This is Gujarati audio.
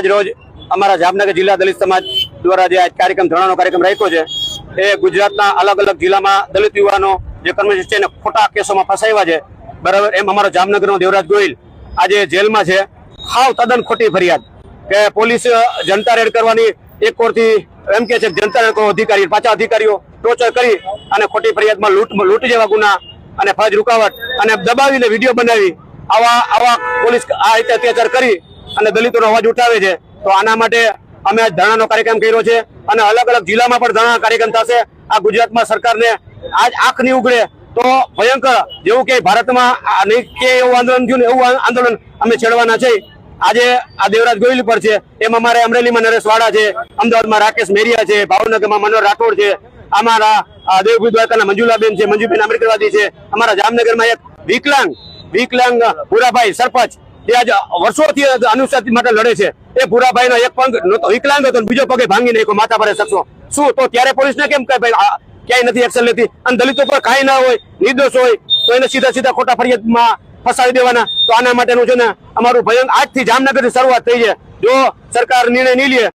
આજ રોજ અમારા જામનગર જિલ્લા દલિત સમાજ દ્વારા જે આજ કાર્યક્રમ ધરણાનો કાર્યક્રમ રાખ્યો છે એ ગુજરાતના અલગ અલગ જિલ્લામાં દલિત યુવાનો જે કર્મચારી છે એને ખોટા કેસોમાં ફસાવ્યા છે, બરાબર. એમ અમારો જામનગરનો દેવરાજ ગોહિલ આજે જેલમાં છે. હાવ તદ્દન ખોટી ફરિયાદ કે પોલીસ જનતા રેડ કરવાની એક કોરથી એમ કે છે જનતા રેડ અધિકારી પાછા અધિકારીઓ ટોર્ચર કરી અને ખોટી ફરિયાદમાં લૂંટ જેવા ગુના અને ફરજ રૂકાવટ અને દબાવીને વિડીયો બનાવી આવા પોલીસ આ રીતે અત્યાચાર કરી અને દલિતોનો અવાજ ઉઠાવે છે. તો આના માટે અમે આજ ધરણાનો કાર્યક્રમ કર્યો છે અને અલગ અલગ જિલ્લામાં પણ ધરણા કાર્યક્રમ થશે. આ ગુજરાતમાં સરકારને આજ આંખ નહીં ઉઘડે તો ભયંકર જેવું કે ભારતમાં નહીં કે એવું આંદોલન થયું ને એવું આંદોલન અમે છેડવાના છે. આજે આ દેવરાજ ગોહિલ પર છે, એમ અમારે અમરેલીમાં નરેશ વાડા છે, અમદાવાદમાં રાકેશ મેરિયા છે, ભાવનગરમાં મનોહર રાઠોડ છે, અમારા દેવભૂત દ્વારકાના મંજુલાબેન છે, મંજુબેન આંબેડકરવાદી છે, અમારા જામનગરમાં એક વિકલાંગ ભૂરાભાઈ સરપંચ જે આજે વર્ષોથી અનુસૂચિત માટે લડે છે. એ ભૂરાભાઈનો એક પગ વિકલાંગ હતો, બીજો પગે ભાંગી નાખ્યો માથા પર શકશો શું? તો ત્યારે પોલીસને કેમ કહે ભાઈ ક્યાંય નથી એક્શન લેતી? અને દલિતો પર કાંઈ ના હોય, નિર્દોષ હોય તો એને સીધા ખોટા ફરિયાદમાં ફસાવી દેવાના. તો આના માટેનું છે ને અમારું ભયંકર આજથી જામનગરની શરૂઆત થઈ છે. જો સરકાર નિર્ણય નહીં લે